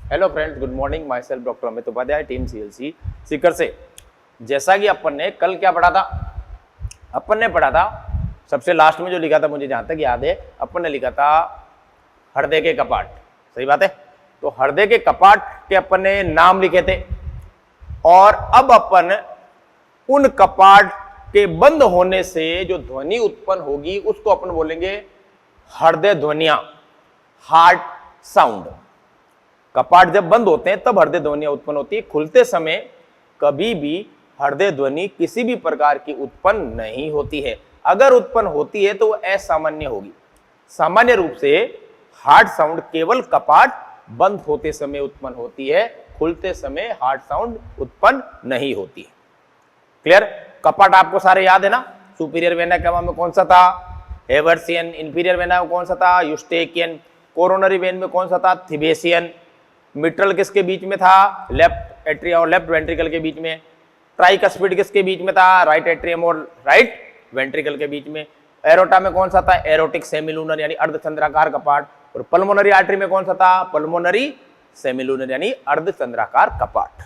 Hello friends, good morning. Myself doctor Amit Upadhyay, team CLC Sikar से। जैसा कि अपन ने कल क्या पढ़ा था, अपन ने पढ़ा था सबसे लास्ट में जो लिखा था, मुझे जहां तक याद है, अपन ने लिखा था हृदय के कपाट। सही बात है। तो हृदय के कपाट के अपन ने नाम लिखे थे और अब अपन उन कपाट के बंद होने से जो ध्वनि उत्पन्न होगी उसको अपन बोलेंगे हृदय ध्वनियां, हार्ट साउंड। कपाट जब बंद होते हैं तब हृदय ध्वनियां उत्पन्न होती है। खुलते समय कभी भी हृदय ध्वनि किसी भी प्रकार की उत्पन्न नहीं होती है। अगर उत्पन्न होती है तो वह असामान्य होगी। सामान्य रूप से हार्ट साउंड केवल कपाट बंद होते समय उत्पन्न होती है, खुलते समय हार्ट साउंड उत्पन्न नहीं होती है। क्लियर? कपाट आपको सारे याद है ना? सुपीरियर वेना केवा में कौन सा था? हेवर्सियन। इंफीरियर वेना में कौन सा था? यूस्टेकियन। कोरोनरी वेन में कौन सा था? थिबेसियन। मिट्रल किसके बीच में था? लेफ्ट एट्रियम और लेफ्ट वेंट्रिकल के बीच में। ट्राइकस्पिड किसके बीच में था? राइट एट्रियम और राइट वेंट्रिकल के बीच में। एरोटा में कौन सा था? एरोटिक सेमिलूनर यानी अर्धचंद्राकार कपाट। और पल्मोनरी आर्टरी में कौन सा था? पल्मोनरी सेमिलूनर यानी अर्धचंद्राकार कपाट।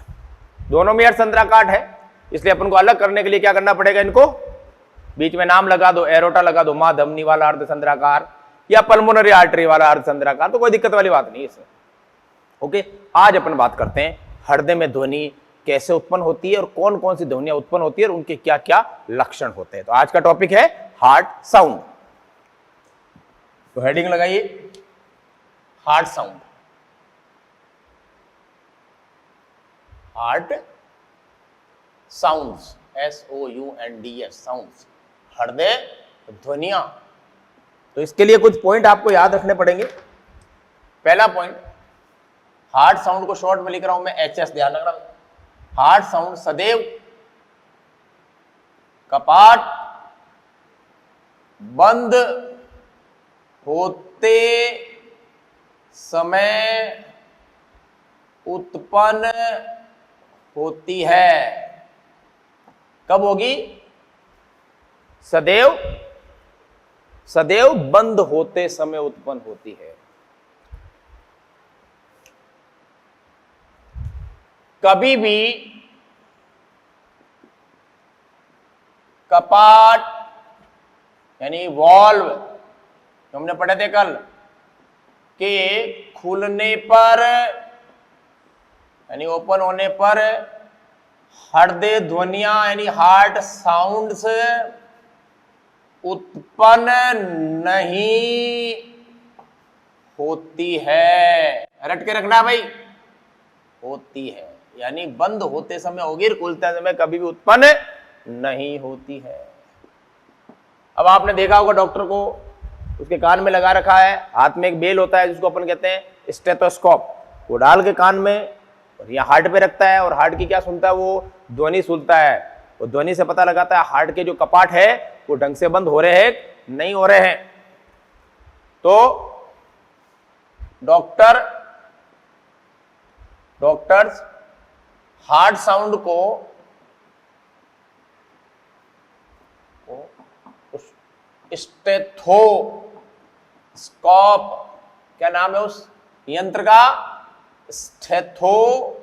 दोनों में अर्धचंद्राकार है, इसलिए अपन को अलग करने के लिए क्या करना पड़ेगा? इनको बीच में नाम लगा दो, एरोटा लगा दो, मां धमनी वाला अर्धचंद्राकार या पल्मोनरी आर्टरी वाला अर्धचंद्राकार, तो कोई दिक्कत वाली बात नहीं है इसमें। ओके, आज अपन बात करते हैं हृदय में ध्वनि कैसे उत्पन्न होती है और कौन कौन सी ध्वनियां उत्पन्न होती है और उनके क्या क्या लक्षण होते हैं। तो आज का टॉपिक है हार्ट साउंड। तो हेडिंग लगाइए, heart sound. Heart sounds, SOUNDS, sounds, हृदय ध्वनियां। तो इसके लिए कुछ पॉइंट आपको याद रखने पड़ेंगे। पहला पॉइंट, हार्ट साउंड को शॉर्ट में लिख रहा हूं मैं HS, ध्यान रखना। हार्ट साउंड सदैव कपाट बंद होते समय उत्पन्न होती है। कब होगी? सदैव बंद होते समय उत्पन्न होती है। कभी भी कपाट यानी वॉल्व, हमने पढ़े थे कल, के खुलने पर यानी ओपन होने पर हृदय ध्वनियां यानी हार्ट साउंड्स उत्पन्न नहीं होती है। रट के रखना भाई, होती है यानी बंद होते समय होगी, खुलते समय कभी भी उत्पन्न नहीं होती है। अब आपने देखा होगा डॉक्टर को उसके कान में लगा रखा है, हाथ में एक बेल होता है जिसको अपन कहते हैं स्टेथोस्कोप। वो डाल के कान में और यहाँ हार्ट पे रखता है और हार्ट की क्या सुनता है? वो ध्वनि सुनता है। वो ध्वनि से पता लगाता है हार्ट के जो कपाट है वो ढंग से बंद हो रहे हैं नहीं हो रहे हैं। तो डॉक्टर्स हार्ट साउंड को स्टेथोस्कोप, क्या नाम है उस यंत्र का? स्टेथोस्कोप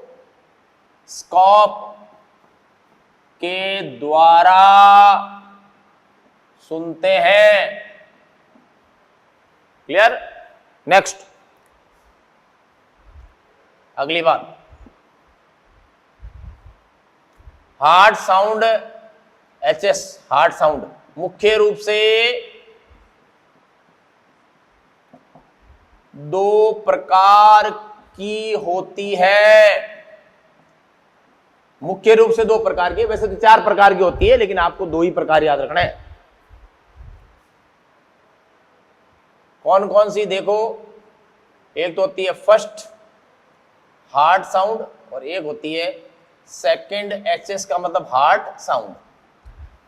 के द्वारा सुनते हैं। क्लियर? नेक्स्ट, अगली बात, heart sound HS, heart sound मुख्य रूप से दो प्रकार की होती है। मुख्य रूप से दो प्रकार की, वैसे तो 4 प्रकार की होती है लेकिन आपको 2 ही प्रकार याद रखना है। कौन कौन सी? देखो, एक तो होती है फर्स्ट हार्ट साउंड और एक होती है सेकंड HS का मतलब heart sound.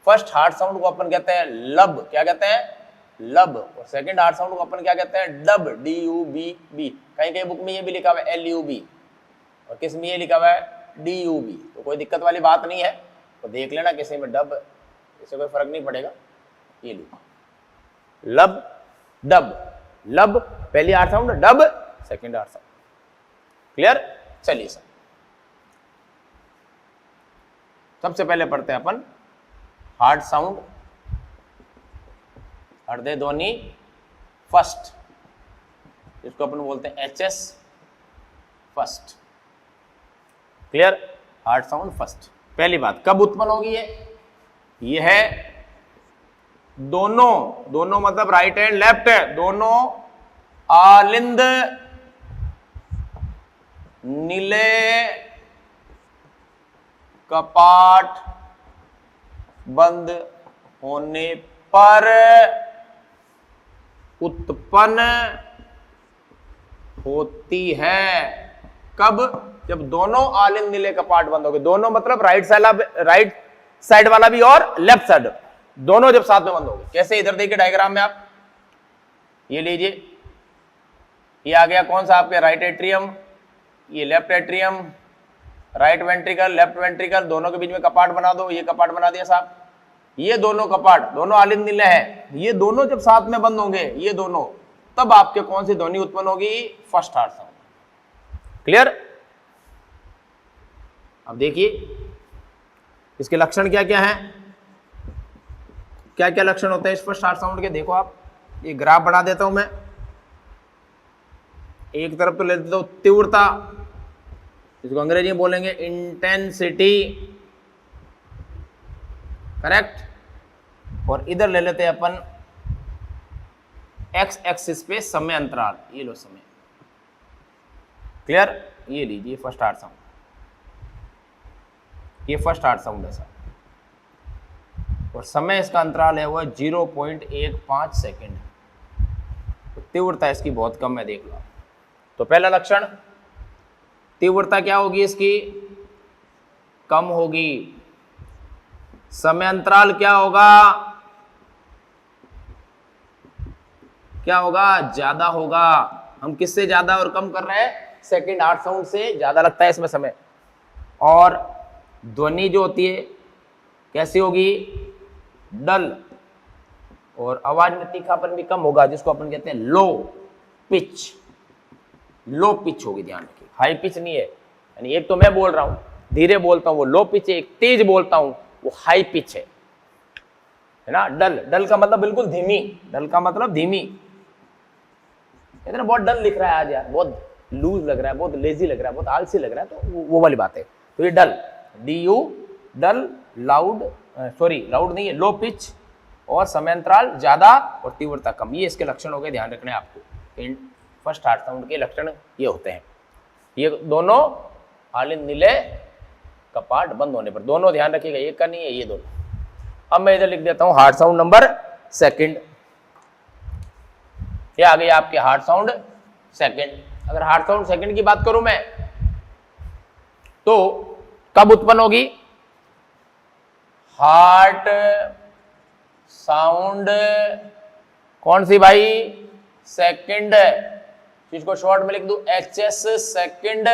First heart sound को अपन कहते हैं लब, क्या कहते हैं? लब। और सेकंड हार्ट साउंड को अपन क्या कहते हैं? Dub, DUBB। कहीं कहीं बुक में ये भी लिखा हुआ है LUB और किस में ये लिखा हुआ है DUB। तो कोई दिक्कत वाली बात नहीं है, तो देख लेना किसी में डब, इससे कोई फर्क नहीं पड़ेगा। ये लिखो लब डब, लब पहली आर साउंड, डब सेकंड आर साउंड। क्लियर। चलिए सर, सबसे पहले पढ़ते हैं अपन हार्ड साउंड, हृदय ध्वनि फर्स्ट, जिसको अपन बोलते हैं HS first. Clear, hard sound first. पहली बात, कब उत्पन्न होगी ये है दोनों मतलब राइट एंड लेफ्ट, दोनों आलिंद नीले कपाट बंद होने पर उत्पन्न होती है। कब? जब दोनों आलिंद नीले कपाट बंद हो गए, दोनों मतलब राइट साइड वाला भी और लेफ्ट साइड, दोनों जब साथ में बंद हो गए। कैसे? इधर देखिए डायग्राम में, आप ये लीजिए, ये आ गया कौन सा आपके राइट एट्रियम, ये left atrium, right ventricle, left ventricle, दोनों के बीच में कपाट बना दो, ये कपाट बना दिया साहब। ये दोनों कपाट, दोनों आलिंद नीले हैं, ये दोनों जब साथ में बंद होंगे, ये दोनों, तब आपके कौन सी ध्वनि उत्पन्न होगी? First hard sound. क्लियर। अब देखिए इसके लक्षण क्या क्या हैं, क्या क्या लक्षण होते हैं इस फर्स्ट हार्ड साउंड के। देखो आप, ये ग्राफ बना देता हूं मैं, एक तरफ तो ले देता हूं तीव्रता, इसको अंग्रेजी में बोलेंगे इंटेंसिटी, करेक्ट, और इधर ले लेते हैं अपन एक्स एक्सिस पे समय अंतराल, ये लो समय। क्लियर, ये लीजिए फर्स्ट हार्ड साउंड, ये फर्स्ट हार्ड साउंड है सर, और समय इसका अंतराल है वो 0.15 सेकेंड, तो तीव्रता इसकी बहुत कम है, देख लो। तो पहला लक्षण, तीव्रता क्या होगी इसकी? कम होगी। समय अंतराल क्या होगा? क्या होगा? ज्यादा होगा। हम किससे ज्यादा और कम कर रहे हैं? सेकंड हार्ड साउंड से ज्यादा लगता है इसमें समय। और ध्वनि जो होती है कैसी होगी? डल, और आवाज में तीखापन भी कम होगा, जिसको अपन कहते हैं लो पिच, लो पिच होगी, ध्यान रखिए, हाई पिच नहीं है। यानी एक तो मैं बोल रहा हूं धीरे बोलता हूं वो लो पिच है, एक तेज बोलता हूं वो हाई पिच है ना। डल का मतलब बिल्कुल धीमी, डल का मतलब धीमी। इतना बहुत डल लिख रहा है आज यार, बहुत लूज लग रहा है, बहुत लेजी लग रहा है, बहुत आलसी लग रहा है, तो वो वाली बात है। तो ये डल, DU डल, लाउड, सॉरी लाउड नहीं है, लो पिच, और समय अंतराल ज्यादा और तीव्रता कम, ये इसके लक्षण हो गए, ध्यान रखने आपको। इन फर्स्ट हार्ड साउंड के लक्षण ये होते हैं। ये दोनों आलिंद नीले कपाट बंद होने पर, दोनों ध्यान रखिएगा, एक का नहीं है, ये दोनों। अब मैं इधर लिख देता हूं हार्ड साउंड नंबर सेकंड। ये आ गई आपके हार्ड साउंड सेकंड। अगर हार्ड साउंड सेकंड की बात करूं मैं, तो कब उत्पन्न होगी? हार्ट साउंड कौन सी भाई? सेकंड, इसको शॉर्ट में लिख दूं HS सेकंड।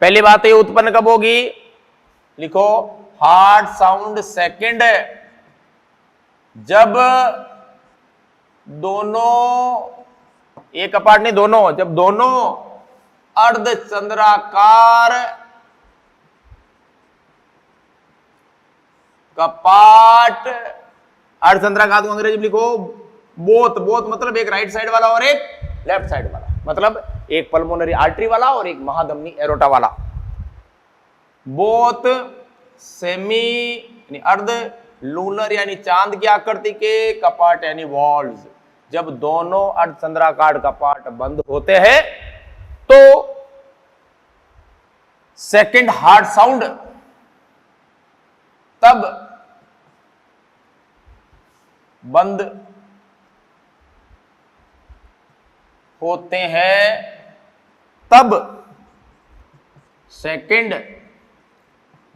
पहली बात है उत्पन्न कब होगी? लिखो हार्ड साउंड सेकंड, जब दोनों, एक कपाट नहीं, दोनों, जब दोनों अर्धचंद्राकार कपाट, अर्धचंद्राकार को अंग्रेजी में लिखो बोथ, बोथ मतलब एक राइट साइड वाला और एक लेफ्ट साइड वाला, मतलब एक पल्मोनरी आर्टरी वाला और एक महाधमनी एरोटा वाला। बोथ सेमी यानी अर्ध लूनर यानी चांद की आकृति के कपाट यानी वॉल्स, जब दोनों अर्धचंद्राकार कपाट बंद होते हैं तो सेकंड हार्ड साउंड तब बंद होते हैं, तब सेकंड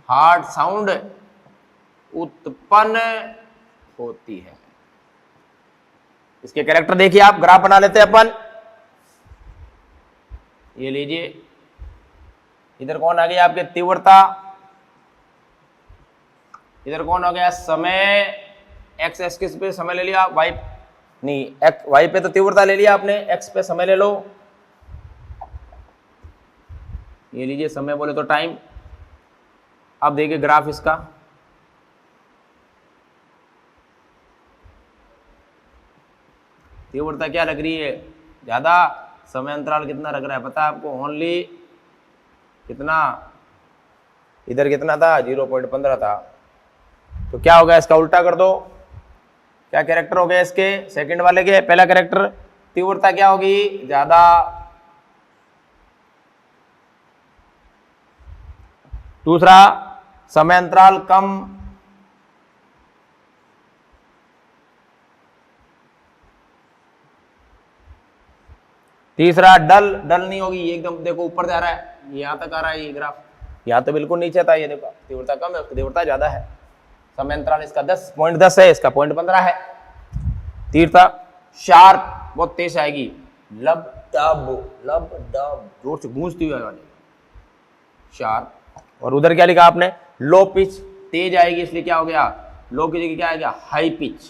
हार्ड साउंड उत्पन्न होती है। इसके कैरेक्टर देखिए आप, ग्राफ बना लेते हैं अपन। ये लीजिए, इधर कौन आ गया आपके? तीव्रता। इधर कौन हो गया? समय। एक्स एक्सिस पे समय ले लिया, वाई नहीं, वाई पे तो तीव्रता ले लिया आपने, एक्स पे समय ले लो। ये लीजिए समय बोले तो टाइम। अब देखिए ग्राफ इसका, तीव्रता क्या लग रही है, ज्यादा। समय अंतराल कितना लग रहा है पता है आपको, ओनली कितना, इधर कितना था 0.15 था। तो क्या होगा, इसका उल्टा कर दो। क्या कैरेक्टर हो गया इसके सेकंड वाले के, पहला कैरेक्टर तीव्रता क्या होगी, ज्यादा। दूसरा समय अंतराल कम, तीसरा डल, डल नहीं होगी, ये एकदम देखो ऊपर जा रहा है, यहां तक आ रहा है ये ग्राफ, यहां तो बिल्कुल नीचे था, ये देखो तीव्रता कम है, उसकी तीव्रता ज्यादा है। समय अंतराल इसका 10.10 है, इसका 0.15 है। तीव्रता शार्प, बहुत तेज आएगी, लब डब, लब डब, जोर से गूंजती हुई आवाज, शार्प। और उधर क्या लिखा आपने, लो पिच, तेज आएगी, इसलिए क्या हो गया, लो की जगह क्या आएगा, हाई पिच।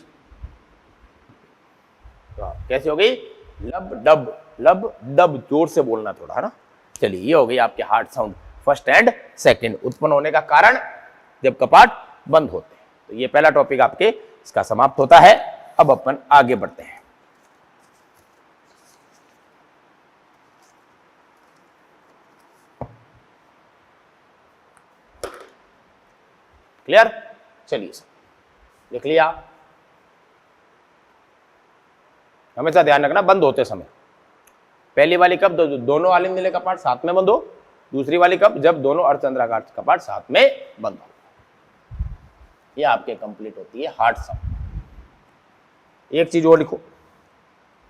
तो कैसे हो गई, लब डब, लब डब, जोर से बोलना थोड़ा, है ना। चलिए ये हो गई आपके heart sound first and second, उत्पन्न होने का कारण जब कपाट बंद होते हैं। तो ये पहला टॉपिक आपके इसका समाप्त होता है। अब अपन आगे बढ़ते हैं। क्लियर, चलिए देख लिया। हमेशा ध्यान रखना बंद होते समय, पहली वाली कब, दोनों आलिंद नीले कपाट साथ में बंद हो, दूसरी वाली कब, जब दोनों अर्धचंद्राकार कपाट साथ में बंद हो। ये आपके कंप्लीट होती है हार्ट साउंड। एक चीज और लिखो,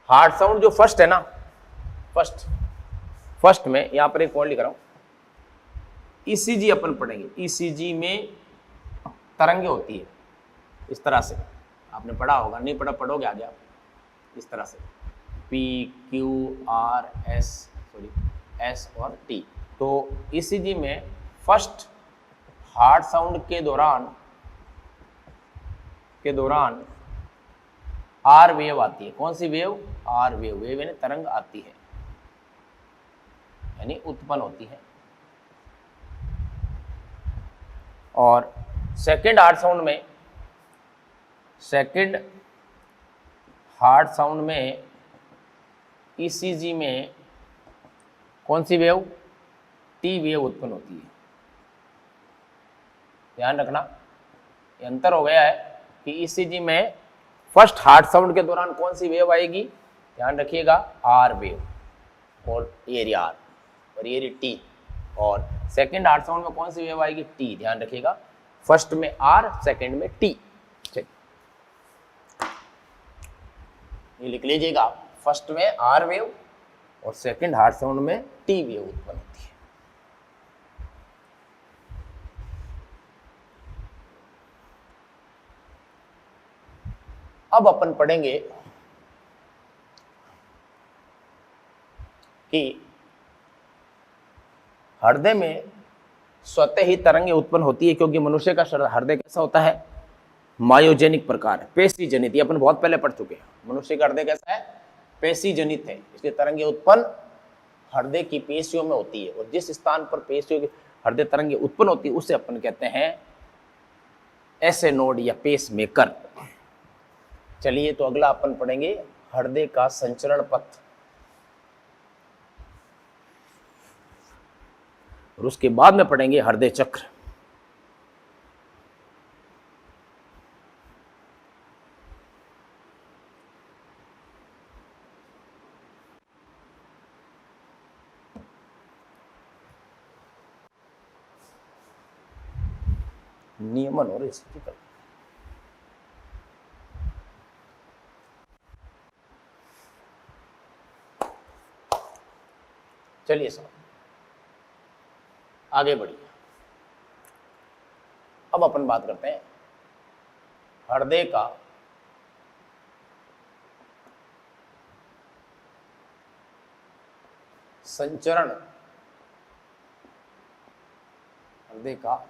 हार्ट साउंड जो फर्स्ट है ना, फर्स्ट में यहां पर एक पॉइंट लिख रहा हूं, ईसीजी अपन पढ़ेंगे। ईसीजी में तरंगे होती है इस तरह से, आपने पढ़ा होगा, नहीं पढ़ा पढ़ोगे आगे आप, इस तरह से P Q R S, sorry S और T। तो ईसीजी में फर्स्ट हार्ट साउंड के दौरान आर वेव आती है। कौन सी वेव, आर वेव, वेव यानी तरंग आती है, यानी उत्पन्न होती है। और सेकंड हार्ट साउंड में ईसीजी में कौन सी वेव, टी वेव उत्पन्न होती है। ध्यान रखना, ये अंतर हो गया है कि ईसीजी में फर्स्ट हार्ट साउंड के दौरान कौन सी वेव आएगी, ध्यान रखिएगा, आर वेव और एरिया आर और एरिया टी। और सेकंड हार्ट साउंड में कौन सी वेव आएगी, टी, ध्यान रखिएगा, फर्स्ट में आर, सेकंड में टी। चलिए ये लिख लीजिएगा, फर्स्ट में आर वेव और सेकंड हार्ट साउंड में टी वेव उत्पन्न होती है। अब अपन पढ़ेंगे कि हृदय में स्वतः ही तरंगें उत्पन्न होती है, क्योंकि मनुष्य का हृदय कैसा होता है, मायोजेनिक प्रकार, पेशी जनित। ये अपन बहुत पहले पढ़ चुके हैं, मनुष्य का हृदय कैसा है, पेशी जनित है, इसलिए तरंगें उत्पन्न हृदय की पेशियों में होती है। और जिस स्थान पर पेशियों की हृदय तरंगें उत्पन्न होती है उसे अपन कहते हैं ऐसे नोड या पेस मेकर। चलिए तो अगला अपन पढ़ेंगे हृदय का संचरण पथ, और उसके बाद में पढ़ेंगे हृदय चक्र। नियमन और स्थिति। चलिए सर आगे बढ़िए। अब अपन बात करते हैं हृदय का संचरण, हृदय का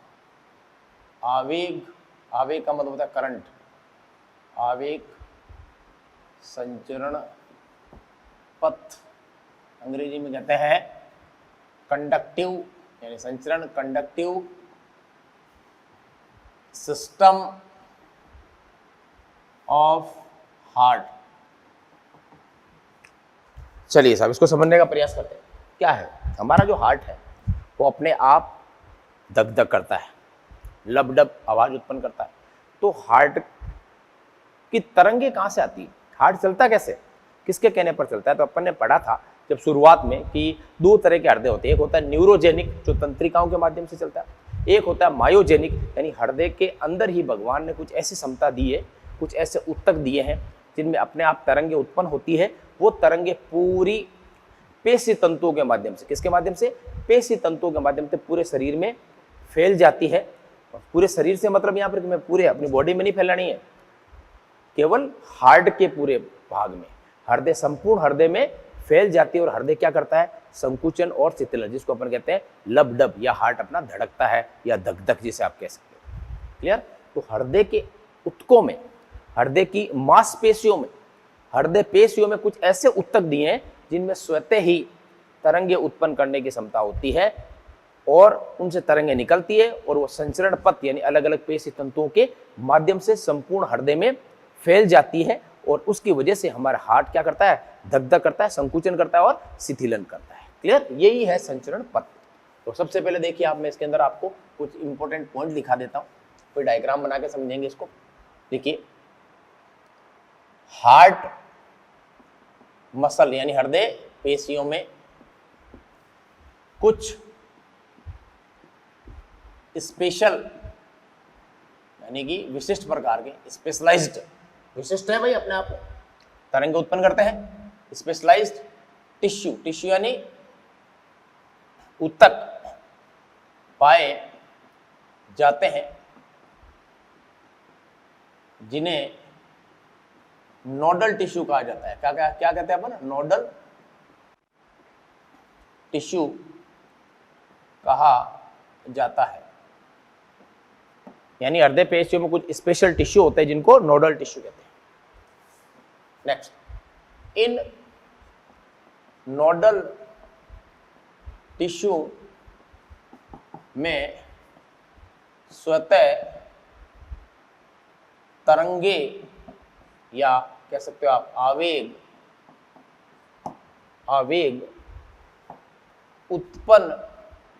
आवेग, आवेग का मतलब होता है करंट, आवेग संचरण पथ अंग्रेजी में कहते हैं कंडक्टिव यानी संचरण कंडक्टिव सिस्टम ऑफ हार्ट। चलिए साहब इसको समझने का प्रयास करते हैं। क्या है, हमारा जो हार्ट है वो अपने आप धक धक करता है, लब डब आवाज उत्पन्न करता है। तो हार्ट की तरंगे कहाँ से आती है, हार्ट चलता कैसे, किसके कहने पर चलता है? तो अपन ने पढ़ा था जब शुरुआत में कि दो तरह के हृदय होते हैं। एक होता है न्यूरोजेनिक जो तंत्रिकाओं के माध्यम से चलता है, एक होता है मायोजेनिक यानी हृदय के अंदर ही भगवान ने कुछ ऐसी क्षमता दी है, कुछ ऐसे ऊतक दिए हैं जिनमें अपने आप तरंगे उत्पन्न होती है। वो तरंगे पूरी पेशी तंतुओं के माध्यम से, किसके माध्यम से? पेशी तंतुओं के माध्यम से पूरे शरीर में फैल जाती है। पूरे शरीर से मतलब यहाँ पर मैं पूरे अपनी बॉडी में नहीं फैलानी है, केवल हार्ट के पूरे भाग में, हृदय संपूर्ण हृदय में फैल जाती है। और हृदय क्या करता है? संकुचन और शिथिलन, जिसको अपन कहते हैं लब डब, या हार्ट अपना धड़कता है या धक धक जिसे आप कह सकते हो। क्लियर? तो हृदय के ऊतकों में, हृदय की मांसपेशियों में, हृदय पेशियों में कुछ ऐसे ऊतक दिए हैं जिनमें स्वतः ही तरंगे उत्पन्न करने की क्षमता होती है और उनसे तरंगे निकलती है और वो संचरण पथ यानी अलग अलग पेशी तंतुओं के माध्यम से संपूर्ण हृदय में फैल जाती है। और उसकी वजह से हमारा हार्ट क्या करता है? धक धक करता है, संकुचन करता है और शिथिलन करता है। क्लियर? यही है संचरण पथ। तो सबसे पहले देखिए आप, मैं इसके अंदर आपको कुछ इंपॉर्टेंट पॉइंट दिखा देता हूँ, कोई डायग्राम बना के समझेंगे इसको। देखिए, हार्ट मसल यानी हृदय पेशियों में कुछ स्पेशल यानी कि विशिष्ट प्रकार के स्पेशलाइज्ड, विशिष्ट है भाई अपने आप में, तरंगे उत्पन्न करते हैं। स्पेशलाइज्ड टिश्यू, टिश्यू यानी ऊतक पाए जाते हैं जिन्हें नोडल टिश्यू कहा जाता है। क्या क्या क्या कहते हैं अपन? नोडल टिश्यू कहा जाता है। यानी हृदय पेशियों में कुछ स्पेशल टिश्यू होते हैं जिनको नोडल टिश्यू कहते हैं। नेक्स्ट, इन नोडल टिश्यू में स्वतः तरंगे या कह सकते हो आप आवेग, आवेग उत्पन्न,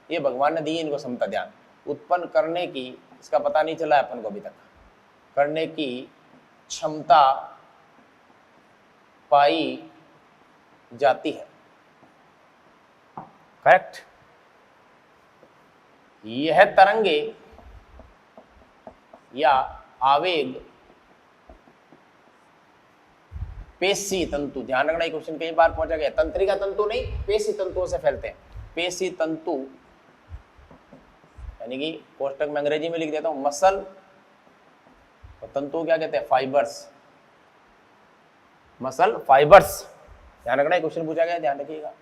ये भगवान ने दी इनको क्षमता, ध्यान, उत्पन्न करने की, इसका पता नहीं चला है अपन को अभी तक, करने की क्षमता पाई जाती है। करेक्ट? यह तरंगे या आवेग पेशी तंतु, ध्यान रखना, ये क्वेश्चन कई बार पहुंचा गया, तंत्रिका तंतु नहीं, पेशी तंतुओं से फैलते हैं। पेशी तंतु यानी कि कोष्टक में अंग्रेजी में लिख देता हूं मसल, और तंतु क्या कहते हैं? Fibres, muscle fibres. ध्यान रखना, क्वेश्चन पूछा गया, ध्यान रखिएगा।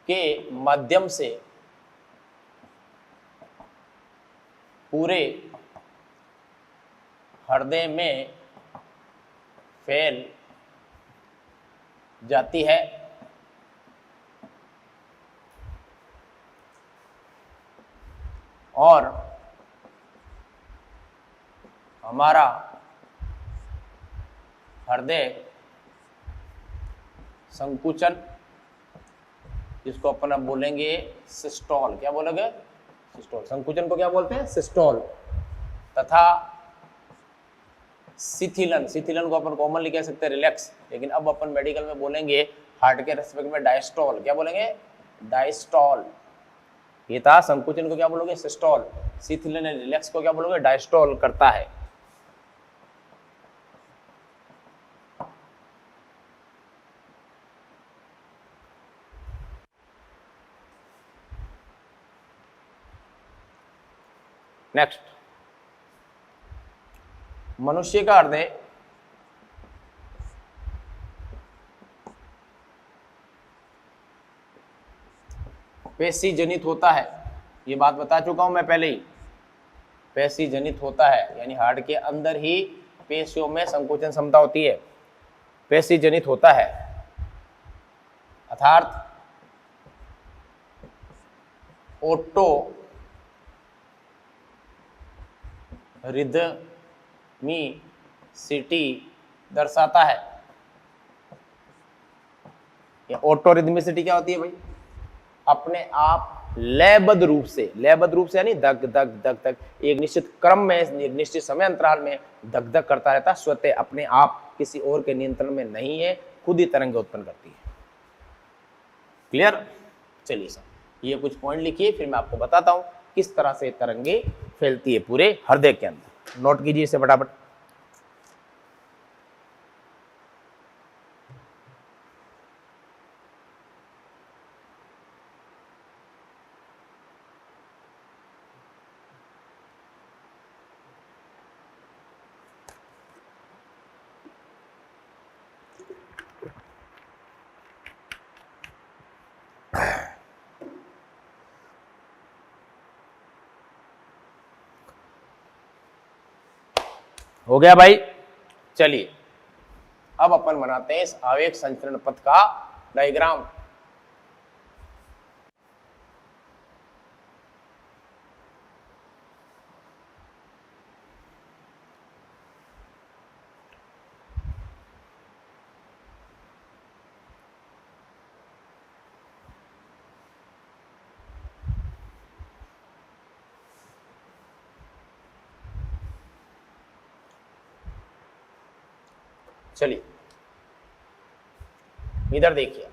के माध्यम से पूरे हृदय में फैल जाती है और हमारा हृदय संकुचन, जिसको अपन अब बोलेंगे सिस्टोल, क्या बोलोगे? सिस्टोल। संकुचन को क्या बोलते हैं? सिस्टोल। तथा शिथिलन, शिथिलन को अपन कॉमनली कह सकते हैं रिलैक्स, लेकिन अब अपन मेडिकल में बोलेंगे हार्ट के रेस्पेक्ट में डायस्टोल। क्या बोलेंगे? डायस्टोल। ये था संकुचन को क्या बोलोगे? सिस्टोल। शिथिलन रिलैक्स को क्या बोलोगे? डायस्टोल करता है। नेक्स्ट, मनुष्य का हृदय पेशी जनित होता है, ये बात बता चुका हूं मैं पहले ही, पेशी जनित होता है, यानी हार्ट के अंदर ही पेशियों में संकुचन क्षमता होती है, पेशी जनित होता है। अर्थात ऑटो रिदमिसिटी दर्शाता है। ऑटो रिदमिसिटी क्या होती है भाई? अपने आप लयबद्ध रूप से यानी धक धक धक धक एक निश्चित क्रम में, एक निश्चित समय अंतराल में धक धक करता रहता, स्वतः अपने आप, किसी और के नियंत्रण में नहीं है, खुद ही तरंग उत्पन्न करती है। क्लियर? चलिए सर, ये कुछ पॉइंट लिखिए, फिर मैं आपको बताता हूं किस तरह से तरंगे फैलती है पूरे हृदय के अंदर। नोट कीजिए इसे फटाफट। हो गया भाई? चलिए अब अपन बनाते हैं इस आवेग संचरण पथ का डायग्राम। चलिए इधर देखिए,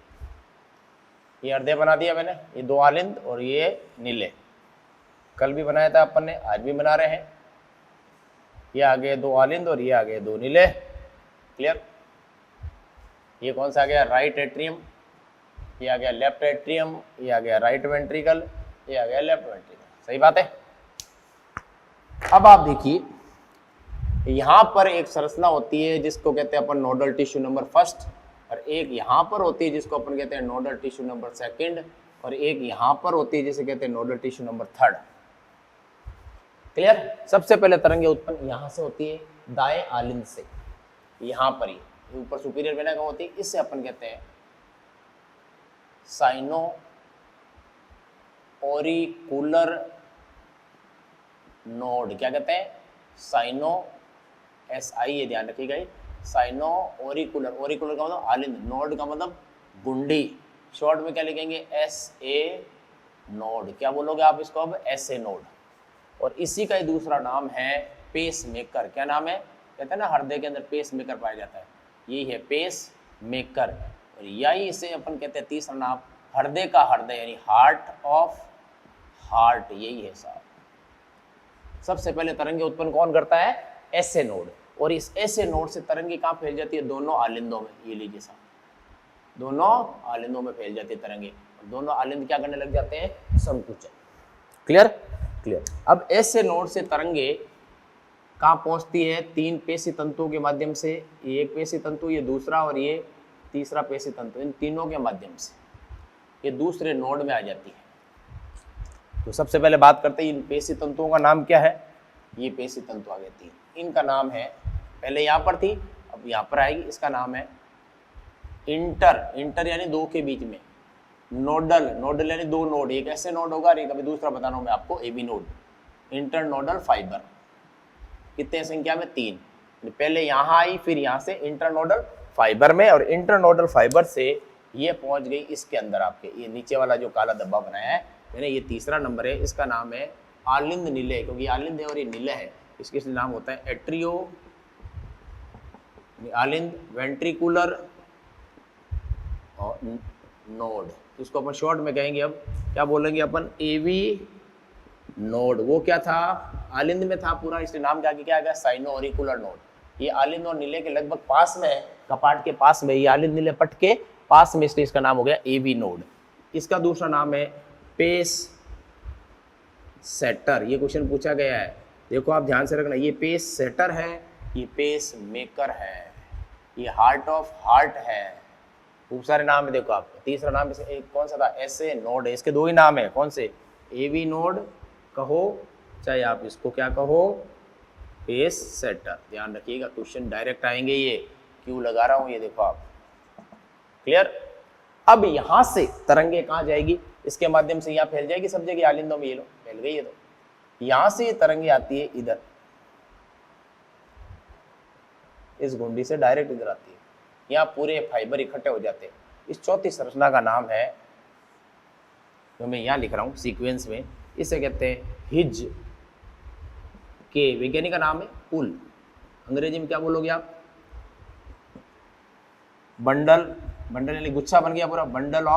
ये हृदय बना दिया मैंने, ये दो आलिंद और ये नीले। कल भी बनाया था अपन ने, आज भी बना रहे हैं। ये आगे दो आलिंद और ये आगे दो नीले। क्लियर? ये कौन सा आ गया? राइट एट्रियम, ये आ गया लेफ्ट एट्रियम, ये आ गया राइट वेंट्रिकल, ये आ गया लेफ्ट वेंट्रिकल। सही बात है। अब आप देखिए, यहां पर एक संरचना होती है जिसको कहते हैं अपन नोडल टिश्यू नंबर फर्स्ट, और एक यहां पर होती है जिसको अपन कहते हैं नोडल टिश्यू नंबर सेकंड, और एक यहां पर होती है जिसे कहते हैं nodal tissue number third. Clear? सबसे पहले तरंगे उत्पन्न यहां से होती है, दाएं आलिंद से, यहां पर ही ऊपर सुपीरियर वेना का होती है, इससे अपन कहते हैं साइनो ओरिकुलर नोड। क्या कहते हैं? साइनो, SI, ये ध्यान रखिएगा, साइनो ओरिकुलर। ओरिकुलर का मतलब आलिंद, नोड का मतलब गुंडी। शॉर्ट में क्या लिखेंगे? SA node. क्या बोलोगे आप इसको अब? SA node. और इसी का ही दूसरा नाम है पेस मेकर। क्या नाम है? कहते हैं ना हृदय के अंदर पेस मेकर पाया जाता है, यही है पेस मेकर। और यही इसे अपन कहते हैं तीसरा नाम हृदय का हृदय, यानी हार्ट ऑफ हार्ट, यही है साहब। सबसे पहले तरंगे उत्पन्न कौन करता है? SA node. और इस SA नोड से तरंगे कहाँ फैल जाती है? दोनों आलिंदों में। ये लीजिए साहब, दोनों आलिंदों में फैल जाती है तरंगे, और दोनों आलिंद क्या करने लग जाते हैं? संकुचन। क्लियर? क्लियर। अब SA नोड से तरंगे कहाँ पहुंचती है? तीन पेशी तंतुओं के माध्यम से, ये एक पेशी तंतु, ये दूसरा, और ये तीसरा पेशी तंतु, इन तीनों के माध्यम से ये दूसरे नोड में आ जाती है। तो सबसे पहले बात करते हैं इन पेशी तंतुओं का नाम क्या है। ये पेशी तंतु आ गए तीन, इनका नाम है, पहले यहाँ पर थी अब यहाँ पर आएगी, इसका नाम है इंटर यानी दो के बीच में, नोडल यानी दो नोड, एक ऐसे नोड होगा और एक अभी दूसरा बता रहा हूँ मैं आपको, AB नोड। इंटरनोडल फाइबर कितने संख्या में? तीन। पहले यहाँ आई, फिर यहाँ से इंटरनोडल फाइबर में, और इंटरनोडल फाइबर से ये पहुंच गई इसके अंदर आपके, ये नीचे वाला जो काला धब्बा बनाया है मैंने, ये तीसरा नंबर है, इसका नाम है आलिंद नीले, क्योंकि आलिंद है और ये नीले है, इसके नाम होता है एट्रियो आलिंद वेंट्रिकुलर और नोड। इसको अपन शॉर्ट में कहेंगे, अब क्या बोलेंगे अपन? AB node. वो क्या था? आलिंद में था पूरा, इसलिए नाम क्या आ गया? Sino auricular node. ये आलिंद और नीले के लगभग पास में है, कपाट के पास में, ये आलिंद नीले पट के पास में, इसलिए इसका नाम हो गया AB नोड। इसका दूसरा नाम है पेस सेटर। ये क्वेश्चन पूछा गया है, देखो आप ध्यान से रखना, ये पेस सेटर है, ये पेस मेकर है, ये हार्ट ऑफ हार्ट है, खूब सारे नाम है। देखो आपको तीसरा नाम एक कौन सा था? SA नोड है। इसके दो ही नाम है, कौन से? AB नोड कहो चाहे आप इसको क्या कहो, पेस सेटर। ध्यान रखिएगा, क्वेश्चन डायरेक्ट आएंगे, ये क्यों लगा रहा हूं ये देखो आप। क्लियर? अब यहां से तरंगे कहां जाएगी, इसके माध्यम से यहां फैल जाएगी सब जगह आलिंदों में, ये लो फैल गई है। तो यहां से ये तरंगे आती है इधर, इस गुंडी से डायरेक्ट इधर आती है, यहाँ पूरे फाइबर इकट्ठे हो जाते हैं। इस चौथी संरचना का नाम है, जो मैं यहाँ लिख रहा हूँ सीक्वेंस में, इसे कहते हैं हिज के वैज्ञानिक का नाम है पुल। अंग्रेजी में क्या बोलोगे आप? बंडल, बंडल यानी गुच्छा बन गया पूरा, बंडल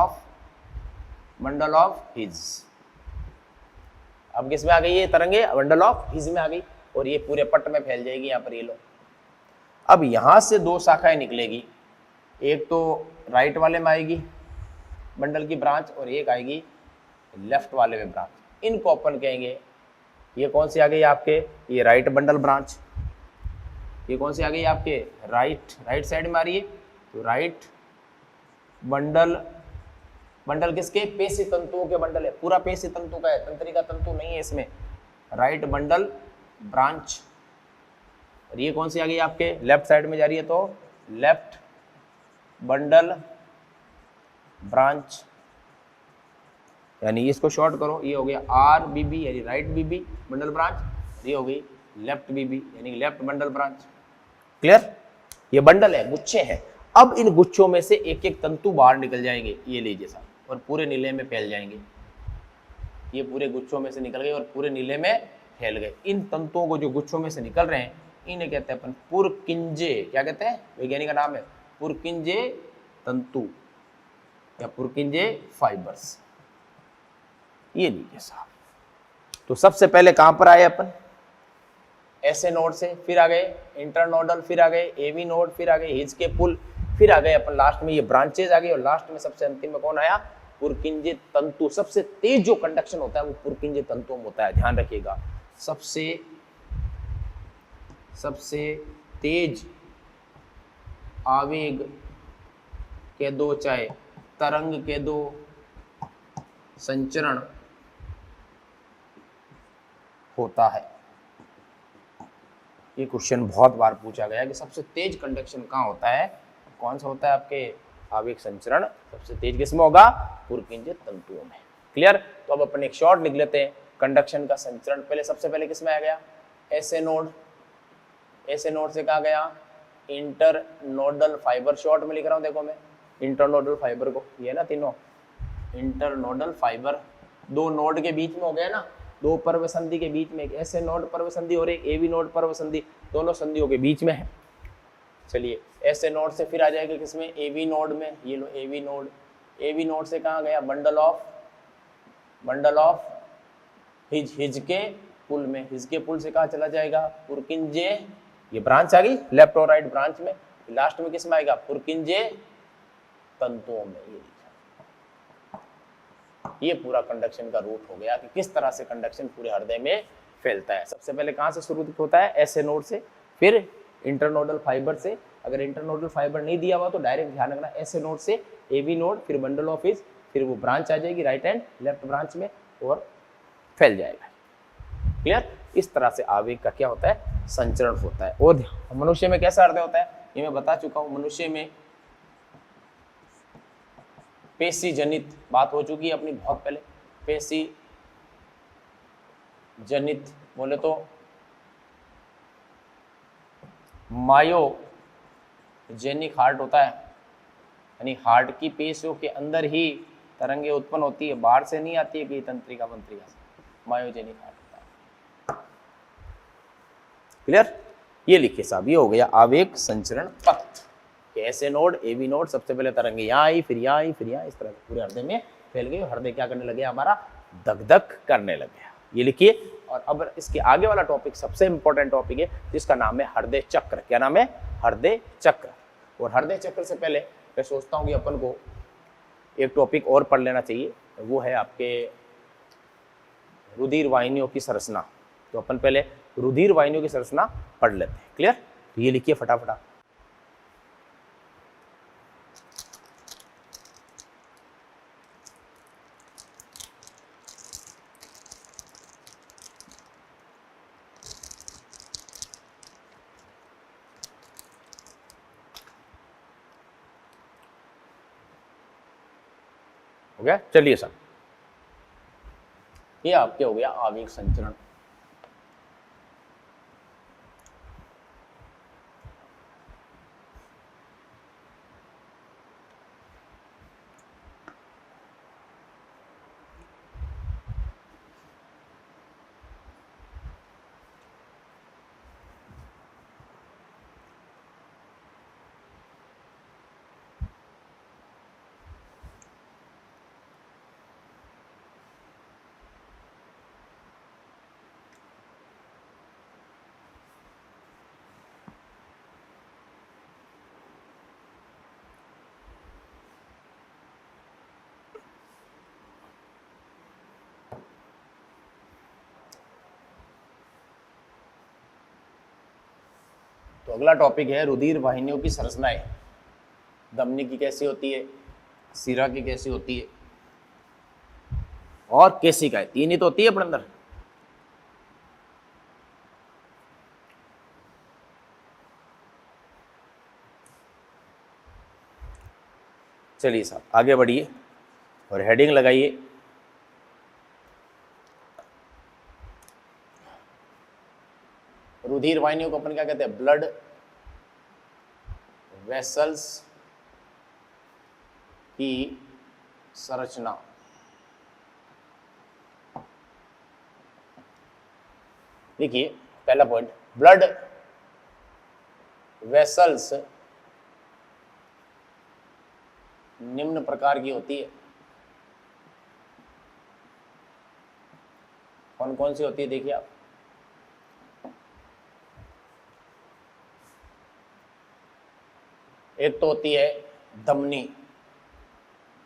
ऑफ हिज। अब किस में आ गई ये तरंगे? बंडल ऑफ हिज में आ गई, और ये पूरे पट में फैल जाएगी यहाँ पर, ये लो। अब यहां से दो शाखाएं निकलेगी, एक तो राइट वाले में आएगी बंडल की ब्रांच, और एक आएगी लेफ्ट वाले में ब्रांच। इनको अपन कहेंगे, ये कौन सी आ गई आपके? ये राइट बंडल ब्रांच। ये कौन सी आ गई आपके? राइट साइड में आ रही है, तो राइट बंडल। बंडल किसके? पेशी तंतुओं के बंडल है, पूरा पेशी तंतु का है, तंत्रिका तंतु नहीं है इसमें। Right bundle branch. और ये कौन सी आ गई आपके? लेफ्ट साइड में जा रही है, तो लेफ्ट बंडल ब्रांच। यानी इसको शॉर्ट करो, ये हो गया आर बीबी यानी राइट बीबी बंडल ब्रांच, ये हो गई लेफ्ट बीबी यानी लेफ्ट बंडल ब्रांच। क्लियर? ये बंडल है, गुच्छे हैं। अब इन गुच्छों में से एक एक तंतु बाहर निकल जाएंगे, ये लीजिए साहब, और पूरे नीले में फैल जाएंगे। ये पूरे गुच्छों में से निकल गए और पूरे नीले में फैल गए। इन तंतुओं को जो गुच्छों में से निकल रहे हैं, इन्हें कहते हैं अपन पुरकिंजे। क्या कहते हैं? वैज्ञानिक का नाम है पुरकिंजे तंतु या पुरकिंजे फाइबर्स। ये लीजिए साहब। तो सबसे पहले कहां पर आए अपन? ऐसे नोड से, फिर आ गए इंटरनोडल, फिर आ गए एवी नोड, फिर आ गए हिज के पुल, फिर आ गए अपन लास्ट में ये ब्रांचेज आ गई, और लास्ट में सबसे अंतिम में कौन आया? पुरकिंजे तंतु। सबसे तेज जो कंडक्शन होता है वो पुरकिंजे तंतुओं में होता है, ध्यान रखिएगा। सबसे तेज आवेग के दो, चाहे तरंग के दो संचरण होता है। ये क्वेश्चन बहुत बार पूछा गया कि सबसे तेज कंडक्शन कहाँ होता है, कौन सा होता है आपके आवेग संचरण सबसे तेज किसमें होगा? पुरकिंजे तंतुओं में। क्लियर? तो अब अपन एक शॉर्ट लिख लेते हैं कंडक्शन का संचरण। पहले सबसे पहले किसमें आ गया? ऐसे नोड। ऐसे नोड से कहा गया इंटरनोडल फाइबर। शॉर्ट में लिख रहा हूं, देखो मैं इंटरनोडल फाइबर को, ये ना तीनों इंटरनोडल फाइबर, दो नोड के बीच में हो गया ना, दो पर्व संधि के बीच में, एक ऐसे नोड पर्व संधि और एक एवी नोड पर्व संधि, दोनों संधियों के बीच में है। चलिए ऐसे नोड से फिर आ जाएगा किसमें? एवी नोड में। ये लो एवी नोड। एवी नोड से कहाँ गया? बंडल ऑफ हिज के पुल में। हिज के पुल से कहाँ चला जाएगा? पुरकिंजे। ये ब्रांच आ गई लेफ्ट और राइट ब्रांच में। लास्ट में किसमें आएगा? पुरकिंजे तंतुओं में। ये पूरा कंडक्शन का रूट हो गया कि किस तरह से कंडक्शन पूरे हृदय में फैलता है। सबसे पहले कहां से शुरू होता है? ऐसे नोड से, फिर इंटरनोडल फाइबर से। अगर इंटरनोडल फाइबर नहीं दिया हुआ तो डायरेक्ट ध्यान रखना, ऐसे नोड से एवी नोड, फिर बंडल ऑफ हिज, फिर वो ब्रांच आ जाएगी राइट एंड लेफ्ट ब्रांच में और फैल जाएगा। क्लियर? इस तरह से आवेग का क्या होता है? संचरण होता है। और मनुष्य में कैसा हृदय होता है ये मैं बता चुका हूं। मनुष्य में पेशी जनित बात हो चुकी है अपनी बहुत पहले। पेशी जनित बोले तो मायोजेनिक हार्ट होता है, यानी हार्ट की पेशियों के अंदर ही तरंगे उत्पन्न होती है, बाहर से नहीं आती है कि तंत्रिका मंत्रिका से। मायोजेनिक हार्ट होता है। क्लियर? ये लिखिए साहब, ये हो गया आवेग संचरण पथ। ऐसे नोड एवी नोड, सबसे पहले तरंगे यहाँ आई, फिर यहाँ आई, फिर यहाँ, इस तरह से पूरे हृदय में फैल गई। हृदय क्या करने लगे? हमारा धक धक करने लग गया। ये लिखिए। और अब इसके आगे वाला टॉपिक सबसे इंपॉर्टेंट टॉपिक है, जिसका नाम है हृदय चक्र। क्या नाम है? हृदय चक्र। और हृदय चक्र से पहले मैं सोचता हूँ कि अपन को एक टॉपिक और पढ़ लेना चाहिए, वो है आपके रुधिर वाहिनियों की संरचना। तो अपन पहले रुधिर वाहिनियों की संरचना पढ़ लेते हैं। क्लियर? तो ये लिखिए फटाफट। हो गया। चलिए सर, ये आपके हो गया आवेग संचरण। तो अगला टॉपिक है रुधिर वाहिनियों की संरचनाएं। धमनी की कैसी होती है, सिरा की कैसी होती है, और केशिकाएं। तीन ही तो होती है अपने अंदर। चलिए साहब आगे बढ़िए और हेडिंग लगाइए। रुधिर वाहिनियों को अपन क्या कहते हैं, ब्लड वेसल्स की संरचना। देखिए पहला पॉइंट, ब्लड वेसल्स निम्न प्रकार की होती है। कौन कौन सी होती है देखिए आप। एक तो होती है धमनी,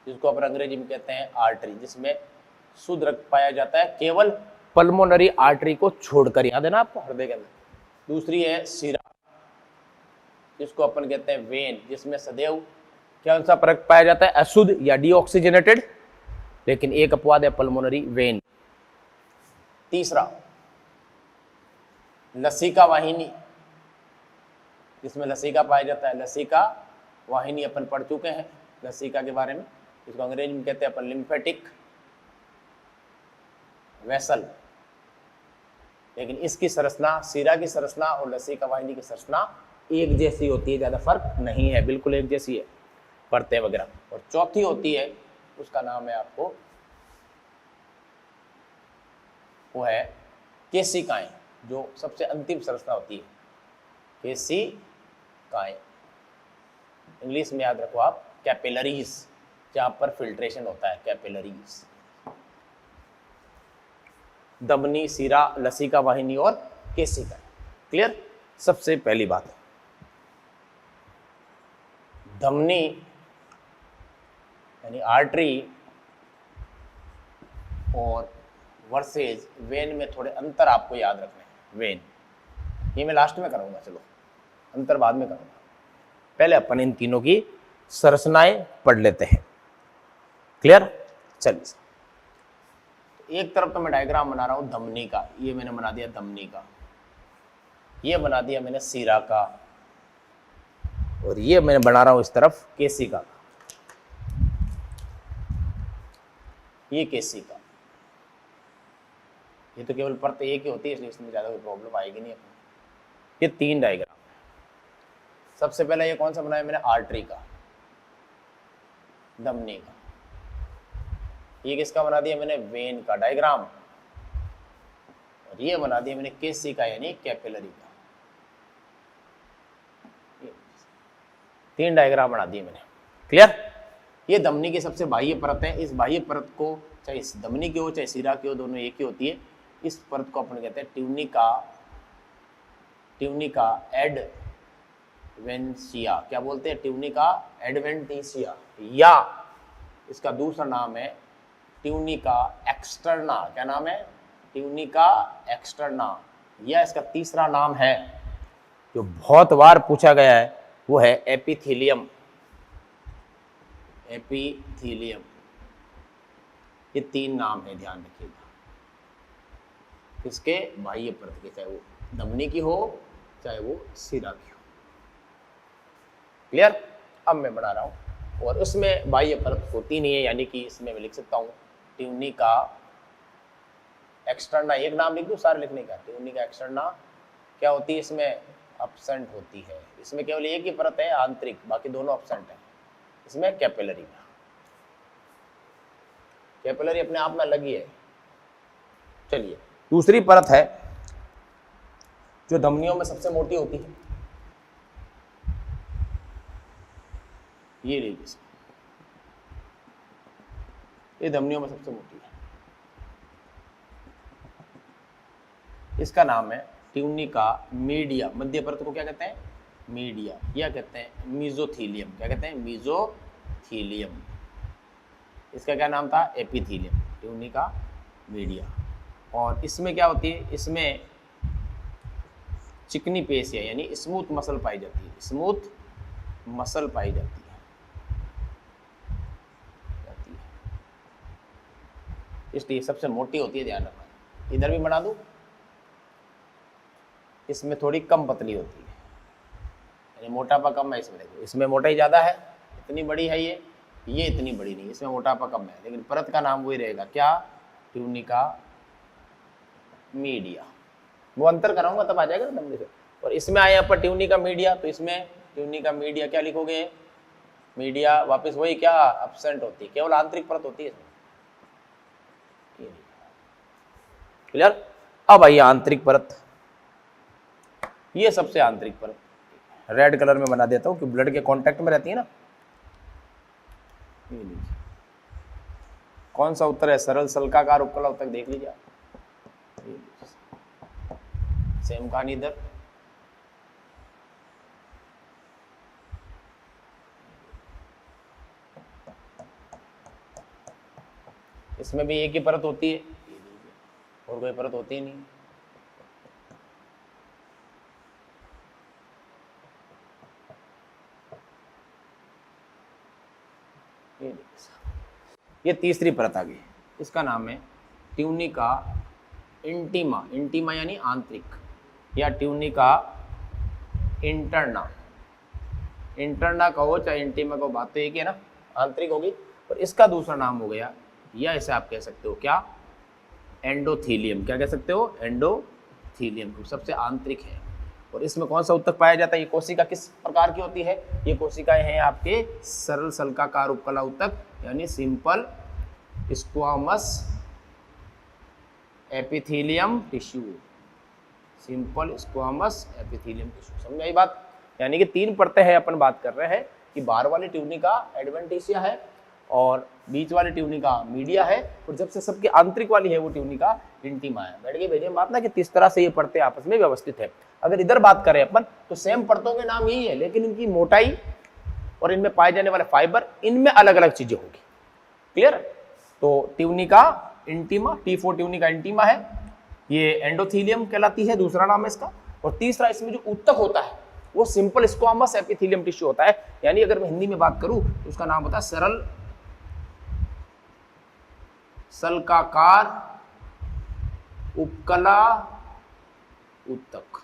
जिसको अपन अंग्रेजी में कहते हैं आर्टरी, जिसमें शुद्ध रक्त पाया जाता है केवल पल्मोनरी आर्टरी को छोड़कर, याद है ना आपको, हृदय के अंदर। दूसरी है सिरा, जिसको अपन कहते हैं वेन, जिसमें सदैव क्या सा रक्त पाया जाता है, अशुद्ध या डीऑक्सीजनेटेड, लेकिन एक अपवाद है पल्मोनरी वेन। तीसरा लसिका वाहिनी, जिसमें लसिका पाया जाता है। लसिका वाहिनी अपन पढ़ चुके हैं लसिका के बारे में, इसको अंग्रेजी में कहते हैं अपन लिम्फेटिक वेसल। लेकिन इसकी संरचना, सिरा की संरचना और लसिका वाहिनी की संरचना एक जैसी होती है, ज्यादा फर्क नहीं है, बिल्कुल एक जैसी है, परतें वगैरह। और चौथी होती है, उसका नाम है आपको, वो है केशिकाएं, जो सबसे अंतिम संरचना होती है, केशिकाएं। इंग्लिश में याद रखो आप कैपिलरीज, जहां पर फिल्ट्रेशन होता है, कैपिलरीज। धमनी, सिरा, लसिका वाहिनी और केशिका। क्लियर। सबसे पहली बात, धमनी यानी आर्टरी और वर्सेज वेन में थोड़े अंतर आपको याद रखने हैं। वेन ये मैं लास्ट में करूंगा, चलो अंतर बाद में करूंगा, पहले अपन इन तीनों की संरचनाएं पढ़ लेते हैं। क्लियर। चलिए, एक तरफ तो मैं डायग्राम बना रहा हूं धमनी का, ये मैंने बना दिया धमनी का, ये बना दिया मैंने सिरा का, और ये मैंने बना रहा हूं इस तरफ केशिका का, ये केशिका। ये तो केवल परत एक ही होती है, इसलिए इसमें ज्यादा कोई प्रॉब्लम आएगी नहीं अपने। ये तीन डायग्राम। सबसे पहले ये कौन सा बनाया मैंने, आर्टरी का, धमनी का। ये किसका बना दिया मैंने, वेन का डायग्राम। और ये बना दिया मैंने केशिका यानी कैपिलरी का। तीन डायग्राम बना दिए मैंने। क्लियर। ये धमनी की सबसे बाह्य परत है। इस बाह्य परत को, चाहे इस धमनी की हो चाहे सिरा की हो, दोनों एक ही होती है। इस परत को अपन कहते हैं ट्यूनिका एडवेंटिशिया। क्या बोलते हैं, ट्यूनिका एडवेंटिशिया, या इसका दूसरा नाम है ट्यूनिका एक्सटर्ना। क्या नाम है, ट्यूनिका एक्सटर्ना। या इसका तीसरा नाम है, जो बहुत बार पूछा गया है, वो है एपिथेलियम। एपिथेलियम, ये तीन नाम है, ध्यान रखिएगा। किसके, बाह्य परत के, चाहे वो धमनी की हो चाहे वो सिरा की हो। क्लियर। अब मैं बना रहा हूं और उसमें बाह्य परत होती नहीं है, यानी कि इसमें मैं लिख सकता हूँ ट्यूनिका एक्सटर्ना, एक नाम लिख दूँ, सारे लिखने का, ट्यूनिका एक्सटर्ना क्या होती है, इसमें एब्सेंट होती है। इसमें केवल एक ही परत है आंतरिक, बाकी दोनों एब्सेंट है। इसमें कैपिलरी में, कैपिलरी अपने आप में अलग ही है। चलिए दूसरी परत है जो धमनियों में सबसे मोटी होती है, ये लीजिए, ये धमनियों में सबसे मोटी है, इसका नाम है ट्यूनिका मीडिया। मध्य परत को क्या कहते हैं, मीडिया, या कहते हैं मीजोथीलियम। क्या कहते हैं, मीजोथीलियम। इसका क्या नाम था, एपिथीलियम। Tunica media. और इसमें क्या होती है, इसमें चिकनी पेशियां यानी स्मूथ मसल पाई जाती है, स्मूथ मसल पाई जाती है। इसलिए सबसे मोटी होती है, ध्यान रखना। इधर भी बना दूं, इसमें थोड़ी कम पतली होती है, यानी मोटापा कम है इसमें। देखो इसमें मोटाई ज़्यादा है, इतनी बड़ी है ये इतनी बड़ी नहीं, इसमें मोटापा कम है, लेकिन परत का नाम वही रहेगा, क्या, ट्यूनिका मीडिया। वो अंतर कराऊंगा तब आ जाएगा ना नंबर से। और इसमें आए पर ट्यूनिका मीडिया, तो इसमें ट्यूनिका मीडिया क्या लिखोगे, मीडिया वापस वही क्या, एब्सेंट होती है, केवल आंतरिक परत होती है इसमें। क्लियर। अब आइए आंतरिक परत, ये सबसे आंतरिक परत रेड कलर में बना देता हूं कि ब्लड के कांटेक्ट में रहती है ना। कौन सा उत्तर है, सरल सल्काकार उपकला उत्तर, देख लीजिए आप। सेम कहानी इधर, इसमें भी एक ही परत होती है, और कोई परत होती ही नहीं। ये तीसरी परत आ गई, इसका नाम है ट्यूनिका इंटीमा। इंटीमा यानी आंतरिक, या ट्यूनिका इंटरना। इंटरना कहो चाहे इंटीमा कहो, बात तो एक है ना, आंतरिक होगी। और इसका दूसरा नाम हो गया, या इसे आप कह सकते हो क्या, एंडोथीलियम। क्या कह सकते हो, एंडोथीलियम, सबसे आंतरिक है। और इसमें कौन सा उत्तक पाया जाता है, ये कोशिका किस प्रकार की होती है, ये कोशिकाएं हैं आपके सरल सल्काकार उपकला उत्तक, यानी simple squamous epithelium tissue. Simple squamous epithelium tissue, समझ आई बात। यानी कि तीन परतें हैं, अपन बात कर रहे हैं कि बाहर वाली ट्यूनिका एडवेंटिशिया है, और बीच वाली ट्यूनिका मीडिया है, और जब से सबकी आंतरिक वाली है वो ट्यूनिका इंटीमा है। बैठ गई भेजिए बात ना, कि किस तरह से ये परतें आपस में व्यवस्थित है। अगर इधर बात करें अपन तो सेम परतों के नाम यही है, लेकिन इनकी मोटाई और इनमें पाए जाने वाले फाइबर, इनमें अलग अलग चीजें होगी। क्लियर। तो tunica intima, T4 tunica intima है, ये एंडोथीलियम कहलाती है, दूसरा नाम है इसका। और तीसरा इसमें जो उत्तक होता है वो सिंपल स्क्वामस एपिथेलियम टिश्यू होता है, यानी अगर मैं हिंदी में बात करूं तो उसका नाम होता है सरल सल्काकार उपकला उत्तक,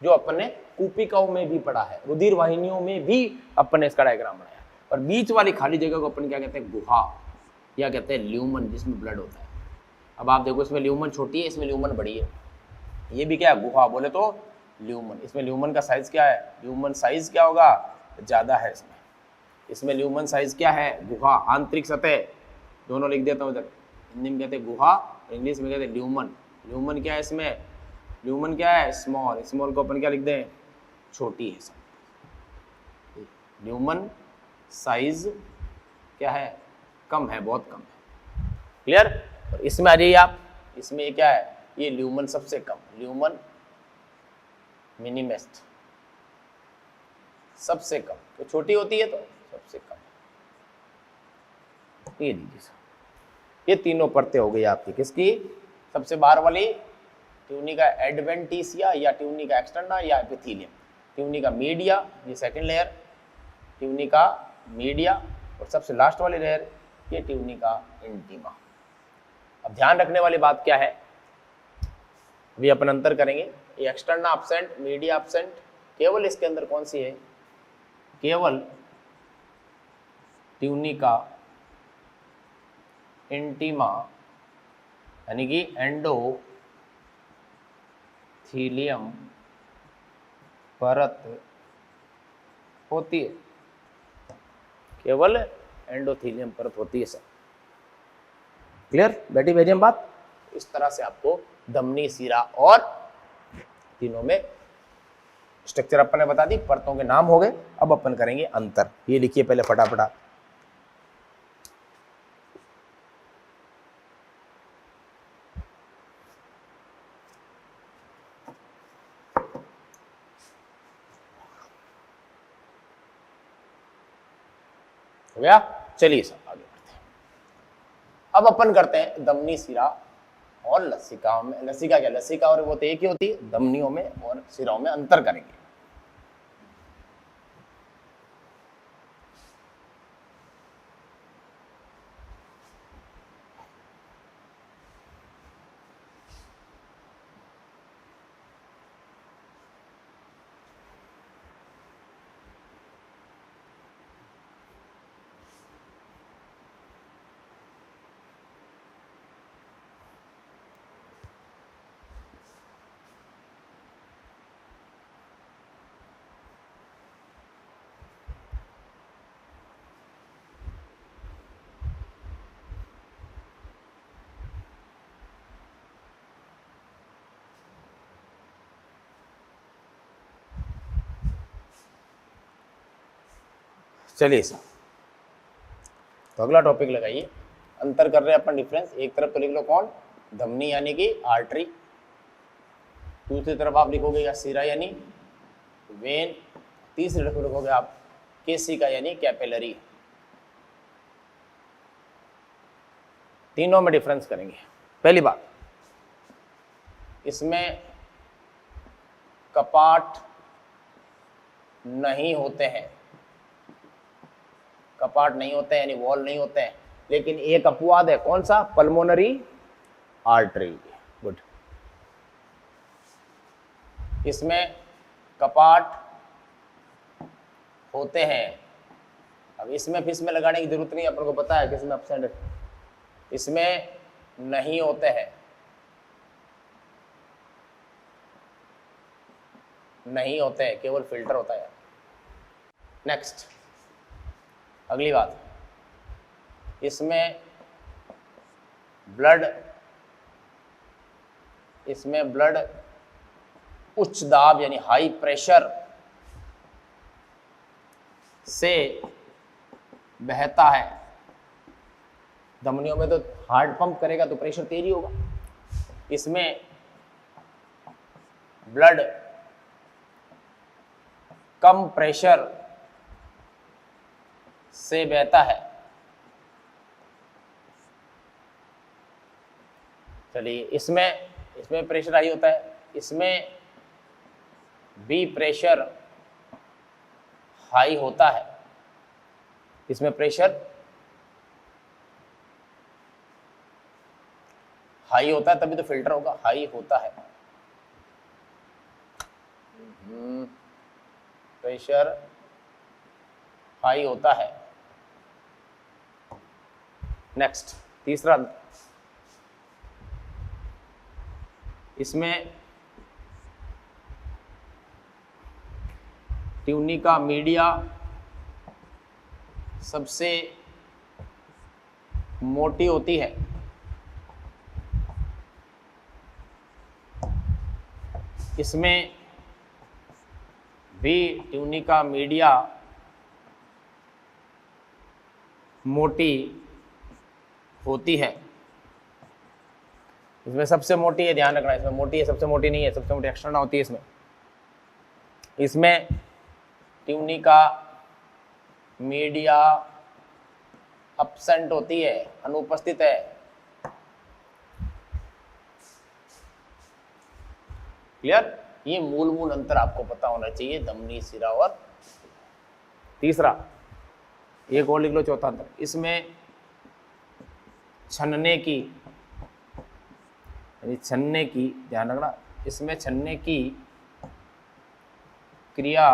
जो अपने कूपिकाओं में भी पढ़ा है, रुधिर वाहिनियों में भी अपने इसका डायग्राम बनाया। और बीच वाली खाली जगह को अपन क्या कहते हैं, गुहा, या कहते हैं ल्यूमन, जिसमें ब्लड होता है। अब आप देखो इसमें ल्यूमन छोटी है, इसमें ल्यूमन बड़ी है, ये भी क्या है, गुहा बोले तो ल्यूमन। इसमें ल्यूमन का साइज क्या है, ल्यूमन साइज क्या होगा, ज्यादा है इसमें। इसमें ल्यूमन साइज क्या है, गुहा, आंतरिक सतह, दोनों लिख देता हूँ इधर। हिंदी में कहते हैं गुहा, इंग्लिश में कहते हैं ल्यूमन। ल्यूमन क्या है इसमें, ल्यूमन क्या है, स्मॉल। स्मॉल को अपन क्या लिख दें, छोटी है सब। ल्यूमन साइज क्या है, कम है, बहुत कम है। क्लियर। और इसमें आ जाइए आप, इसमें ये क्या है, ये ल्यूमन सबसे कम, ल्यूमन मिनिमेस्ट, सबसे कम। तो छोटी होती है तो सबसे कम। ये दीजिए, ये तीनों परतें हो गई आपकी, किसकी, सबसे बाहर वाली ट्यूनिका एडवेंटिशिया, या ट्यूनिका एक्सटर्ना, या एपिथेलियम। ट्यूनिका मीडिया, ये सेकंड लेयर, ट्यूनिका मीडिया। और सबसे लास्ट वाली लेयर ये ट्यूनिका इंटीमा। अब ध्यान रखने वाली बात क्या है, अभी अपन अंतर करेंगे, ये एक्सटर्ना एब्सेंट, मीडिया एब्सेंट, केवल इसके अंदर कौन सी है, केवल ट्यूनिका इंटीमा यानी कि एंडोथीलियम परत होती है, केवल एंडोथीलियम परत होती है सर। क्लियर बैठी भेजिए बात। इस तरह से आपको धमनी, सिरा और तीनों में स्ट्रक्चर अपन ने बता दी, परतों के नाम हो गए। अब अपन करेंगे अंतर। ये लिखिए पहले फटाफट। हो गया, चलिए सर आगे बढ़ते हैं। अब अपन करते हैं धमनी, सिरा और लसिकाओं में। लसिका क्या, लसिका और वो तो एक ही होती है, धमनियों में और सिराओं में अंतर करेंगे। चलिए सर, तो अगला टॉपिक लगाइए। अंतर कर रहे हैं अपन, डिफरेंस। एक तरफ तो लिख लो कौन, धमनी यानी कि आर्टरी, दूसरी तरफ आप लिखोगे या सिरा यानी वेन, तीसरी तरफ लिखोगे आप केसिका यानी कैपिलरी। तीनों में डिफरेंस करेंगे। पहली बात, इसमें कपाट नहीं होते हैं, कपाट नहीं होते हैं यानी वॉल नहीं होते हैं, लेकिन एक अपवाद है। कौन सा, पल्मोनरी आर्टरी। गुड। इसमें कपाट होते हैं। अब इसमें फिर इसमें लगाने की जरूरत नहीं, अपन को पता है किसमें एब्सेंट है। इसमें नहीं होते हैं, नहीं होते हैं, केवल फिल्टर होता है। नेक्स्ट, अगली बात, इसमें ब्लड उच्च दाब यानी हाई प्रेशर से बहता है। धमनियों में तो हार्ट पंप करेगा तो प्रेशर तेज ही होगा। इसमें ब्लड कम प्रेशर से बहता है। चलिए, इसमें प्रेशर हाई होता है, इसमें भी प्रेशर हाई होता है। इसमें प्रेशर हाई होता है तभी तो फिल्टर होगा, हाई होता है। प्रेशर हाई होता है। नेक्स्ट, तीसरा, इसमें ट्यूनिका मीडिया सबसे मोटी होती है। इसमें भी ट्यूनिका मीडिया मोटी होती है। इसमें सबसे मोटी है, ध्यान रखना, इसमें मोटी है, सबसे मोटी नहीं है, सबसे मोटी एक्सटर्नल होती है। इसमें ट्यूनिका मीडिया अब्सेंट होती है, अनुपस्थित है। क्लियर, ये मूल अंतर आपको पता होना चाहिए धमनी, सिरा और। तीसरा, एक और लिख लो, चौथा अंतर, इसमें छनने की यानी छनने की, ध्यान रखना, इसमें छनने की क्रिया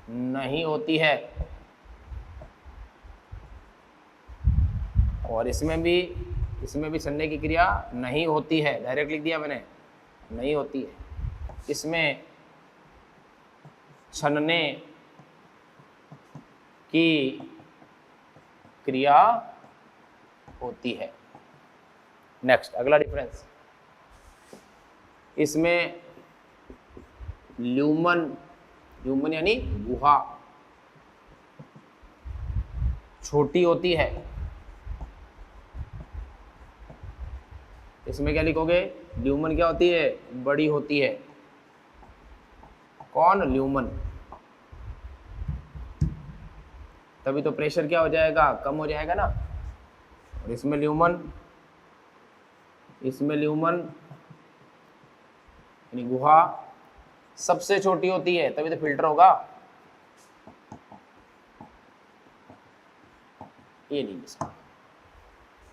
नहीं होती है। और इसमें भी छनने की क्रिया नहीं होती है, डायरेक्ट लिख दिया मैंने, नहीं होती है। इसमें छनने की क्रिया होती है। नेक्स्ट, अगला डिफरेंस, इसमें ल्यूमन यानी गुहा छोटी होती है। इसमें क्या लिखोगे, ल्यूमन क्या होती है, बड़ी होती है। कौन, ल्यूमन, तभी तो प्रेशर क्या हो जाएगा, कम हो जाएगा ना। और इसमें ल्यूमन यानी गुहा सबसे छोटी होती है, तभी तो फिल्टर होगा। ये नहीं मिसका,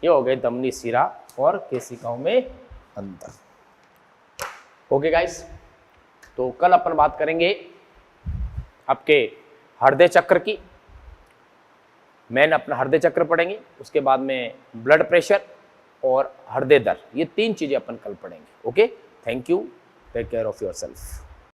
ये हो गए धमनी शिरा और केशिकाओं में अंतर। ओके गाइस, तो कल अपन बात करेंगे आपके हृदय चक्र की। मैंने अपना हृदय चक्र पढ़ेंगे, उसके बाद में ब्लड प्रेशर और हृदय दर, ये 3 चीजें अपन कल पढ़ेंगे। Okay, thank you, take care of yourself.